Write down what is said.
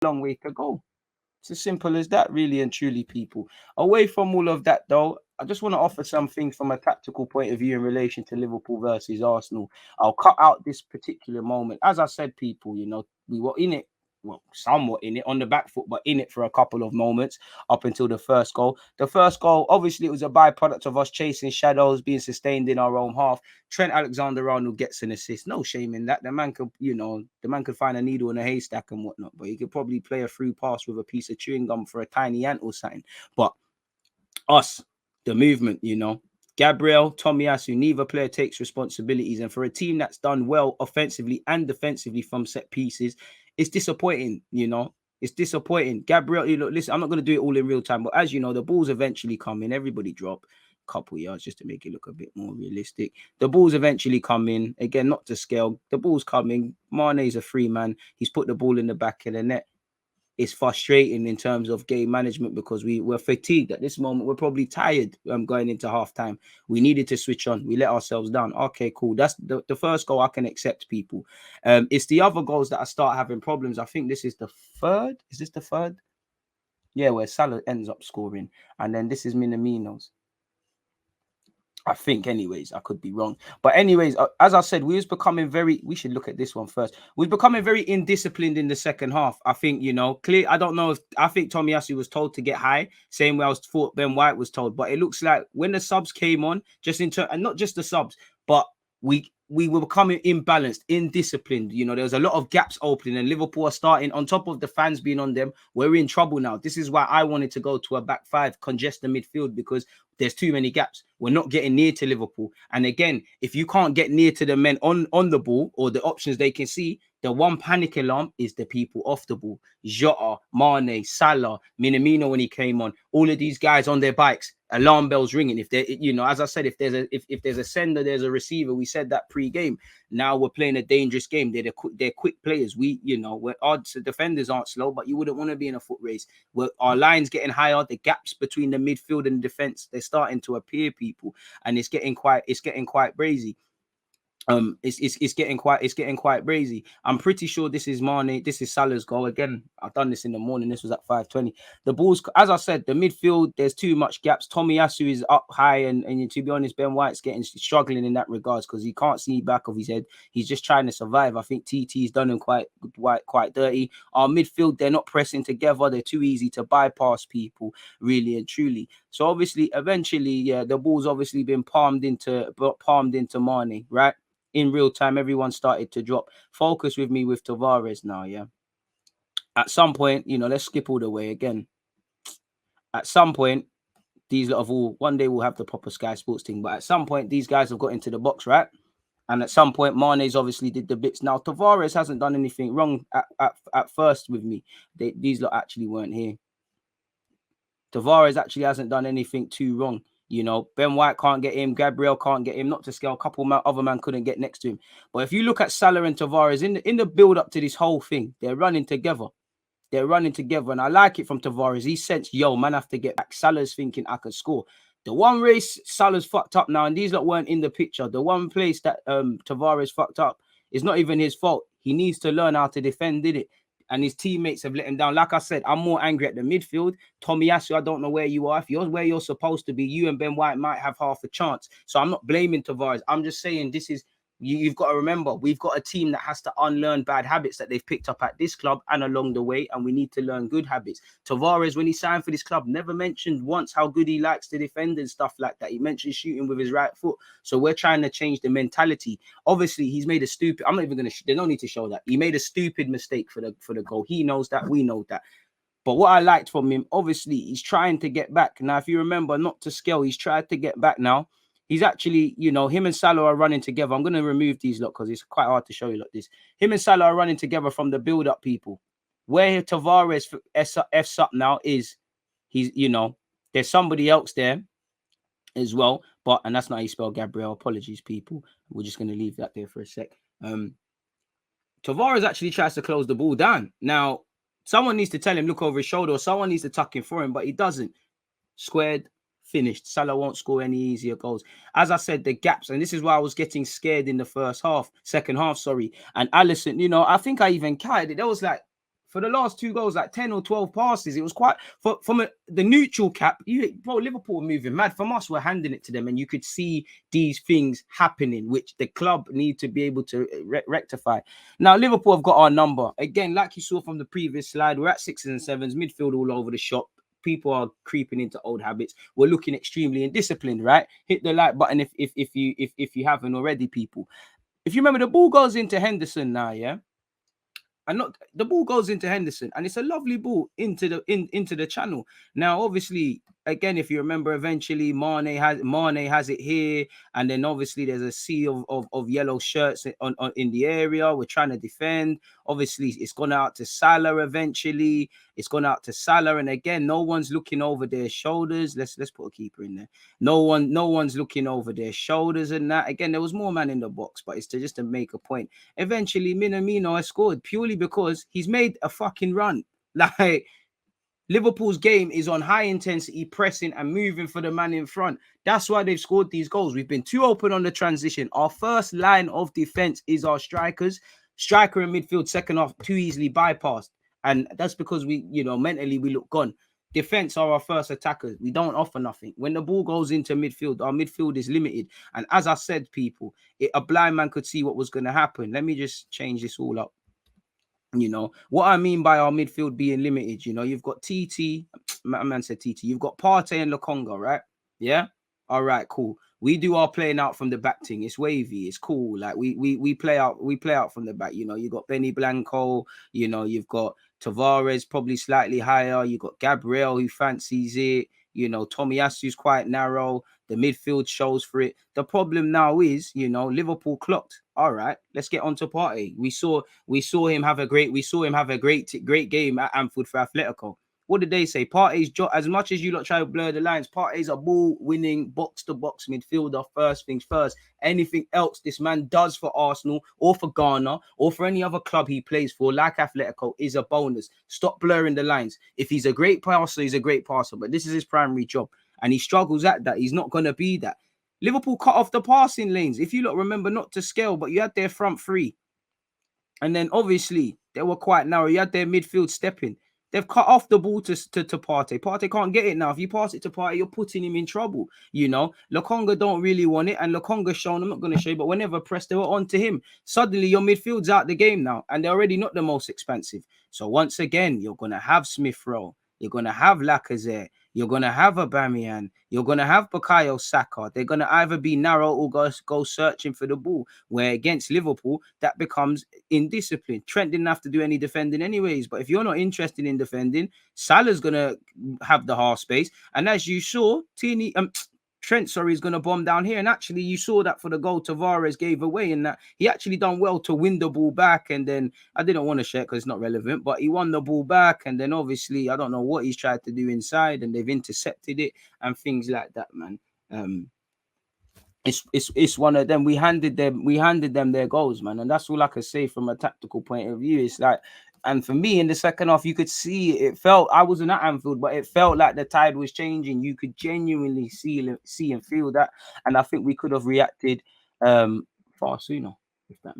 long way to go. It's as simple as that, really and truly, people. Away from all of that, though, I just want to offer something from a tactical point of view in relation to Liverpool versus Arsenal. I'll cut out this particular moment. As I said, people, we were in it, well, somewhat in it on the back foot, but in it for a couple of moments up until the first goal. The first goal, obviously, it was a byproduct of us chasing shadows, being sustained in our own half. Trent Alexander-Arnold gets an assist. No shame in that. The man could find a needle in a haystack and whatnot, but he could probably play a through pass with a piece of chewing gum for a tiny ant or something. But us, the movement, Gabriel, Tomiyasu, neither player takes responsibilities. And for a team that's done well offensively and defensively from set pieces, it's disappointing, It's disappointing. Gabriel, listen, I'm not going to do it all in real time, but as you know, the balls eventually come in. Everybody drop a couple yards just to make it look a bit more realistic. The balls eventually come in. Again, not to scale. The ball's coming. Mane's a free man. He's put the ball in the back of the net. It's frustrating in terms of game management because we're fatigued at this moment. We're probably tired going into halftime. We needed to switch on. We let ourselves down. Okay, cool. That's the first goal I can accept, people. It's the other goals that I start having problems. I think this is the third. Is this the third? Yeah, where Salah ends up scoring. And then this is Minamino's. I think, anyways, I could be wrong. But anyways, as I said, we should look at this one first. We was becoming very indisciplined in the second half. I think, clear. I don't know I think Tomiyasu was told to get high, same way I was thought Ben White was told. But it looks like when the subs came on, and not just the subs, but we were becoming imbalanced, indisciplined. There was a lot of gaps opening, and Liverpool are starting, on top of the fans being on them, we're in trouble now. This is why I wanted to go to a back five, congest the midfield, because there's too many gaps. We're not getting near to Liverpool. And again, if you can't get near to the men on the ball or the options they can see, the one panic alarm is the people off the ball. Jota, Mane, Salah, Minamino when he came on, all of these guys on their bikes, alarm bells ringing. If they, as I said, if there's a sender, there's a receiver. We said that pre-game. Now we're playing a dangerous game. They're quick players. We're odds. Defenders aren't slow, but you wouldn't want to be in a foot race. Our line's getting higher. The gaps between the midfield and the defense, they're starting to appear, people, and it's getting quite brazy. It's getting quite brazy. I'm pretty sure this is Mane. This is Salah's goal. Again, I've done this in the morning. This was at 5:20. The balls, as I said, the midfield, there's too much gaps. Tomiyasu is up high, and to be honest, Ben White's struggling in that regards because he can't see back of his head. He's just trying to survive. I think TT's done him quite dirty. Our midfield, they're not pressing together. They're too easy to bypass, people, really and truly. So obviously, eventually, yeah, the ball's obviously been palmed into Mane, right? In real time, everyone started to drop. Focus with me with Tavares now, yeah? At some point, let's skip all the way again. At some point, these lot of one day we'll have the proper Sky Sports thing, but at some point, these guys have got into the box, right? And at some point, Mane's obviously did the bits. Now, Tavares hasn't done anything wrong at first with me. These lot actually weren't here. Tavares actually hasn't done anything too wrong. Ben White can't get him. Gabriel can't get him. Not to scale. A couple of other man couldn't get next to him. But if you look at Salah and Tavares, in the build-up to this whole thing, they're running together. And I like it from Tavares. He sensed, man, I have to get back. Salah's thinking I could score. The one race Salah's fucked up now, and these lot weren't in the picture. The one place that Tavares fucked up is not even his fault. He needs to learn how to defend, did it? And his teammates have let him down. Like I said, I'm more angry at the midfield. Tomiyasu, I don't know where you are. If you're where you're supposed to be, you and Ben White might have half a chance. So I'm not blaming Tavares. I'm just saying this is, you've got to remember, we've got a team that has to unlearn bad habits that they've picked up at this club and along the way, and we need to learn good habits. Tavares, when he signed for this club, never mentioned once how good he likes to defend and stuff like that. He mentioned shooting with his right foot. So we're trying to change the mentality. Obviously, he's made a stupid, I'm not even going to, there's no need to show that. He made a stupid mistake for the goal. He knows that, we know that. But what I liked from him, obviously, he's trying to get back. Now, if you remember, not to scale, he's tried to get back now. He's actually, him and Salah are running together. I'm going to remove these lot because it's quite hard to show you like this. Him and Salah are running together from the build-up, people. Where Tavares F's up now is, there's somebody else there as well. And that's not how you spell Gabriel. Apologies, people. We're just going to leave that there for a sec. Tavares actually tries to close the ball down. Now, someone needs to tell him, look over his shoulder, or someone needs to tuck him for him, but he doesn't. Squared. Finished. Salah won't score any easier goals. As I said, the gaps, and this is why I was getting scared in the second half, sorry. And Alisson, I think I even counted it. There was like for the last 2 goals, like 10 or 12 passes. It was quite from the neutral cap. Liverpool were moving mad. From us, we're handing it to them, and you could see these things happening, which the club need to be able to rectify. Now, Liverpool have got our number again, like you saw from the previous slide. We're at 6s and 7s, midfield all over the shop. People are creeping into old habits. We're looking extremely indisciplined, right? Hit the like button if you haven't already, people. If you remember, the ball goes into Henderson now, yeah. And not the ball goes into Henderson, and it's a lovely ball into the channel. Now, obviously, again, if you remember, eventually Mane has it here, and then obviously there's a sea of yellow shirts on in the area. We're trying to defend. Obviously, it's gone out to Salah eventually. It's gone out to Salah, and again, no one's looking over their shoulders. Let's put a keeper in there. No one's looking over their shoulders and that. Again, there was more man in the box, but it's just to make a point. Eventually, Minamino has scored purely because he's made a fucking run. Like, Liverpool's game is on high intensity pressing and moving for the man in front. That's why they've scored these goals. We've been too open on the transition. Our first line of defense is our strikers. Striker in midfield, second half, too easily bypassed. And that's because we, mentally we look gone. Defense are our first attackers. We don't offer nothing. When the ball goes into midfield, our midfield is limited. And as I said, people, a blind man could see what was going to happen. Let me just change this all up. What I mean by our midfield being limited, you've got TT, my man said TT, you've got Partey and Lokonga, right? Yeah. All right, cool. We do our playing out from the back thing. It's wavy, it's cool. Like we play out from the back. You've got Benny Blanco, you've got Tavares probably slightly higher, you've got Gabriel who fancies it, Tomiyasu's quite narrow. The midfield shows for it. The problem now is, Liverpool clocked. All right, let's get on to Partey. We saw him have a great game at Anfield for Atletico. What did they say? Partey's as much as you lot try to blur the lines, Partey's a ball-winning, box-to-box midfielder. First things first. Anything else this man does for Arsenal or for Ghana or for any other club he plays for, like Atletico, is a bonus. Stop blurring the lines. If he's a great passer, he's a great passer. But this is his primary job, and he struggles at that. He's not going to be that. Liverpool cut off the passing lanes. If you lot remember, not to scale, but you had their front three. And then obviously they were quite narrow. You had their midfield stepping. They've cut off the ball to Partey. Partey can't get it now. If you pass it to Partey, you're putting him in trouble. Lokonga don't really want it. And Lokonga's shown, I'm not going to show you, but whenever pressed, they were on to him. Suddenly, your midfield's out the game now. And they're already not the most expensive. So once again, you're going to have Smith Rowe. You're going to have Lacazette. You're going to have Aubameyang. You're going to have Bukayo Saka. They're going to either be narrow or go searching for the ball. Where against Liverpool, that becomes indiscipline. Trent didn't have to do any defending anyways. But if you're not interested in defending, Salah's going to have the half space. And as you saw, Trent, is going to bomb down here. And actually, you saw that for the goal Tavares gave away, and that he actually done well to win the ball back. And then I didn't want to share because it's not relevant, but he won the ball back. And then obviously, I don't know what he's tried to do inside, and they've intercepted it and things like that, man. It's one of them. We handed them their goals, man, and that's all I can say from a tactical point of view. It's like. And for me, in the second half, you could see it felt, I wasn't at Anfield, but it felt like the tide was changing. You could genuinely see and feel that. And I think we could have reacted far sooner, if that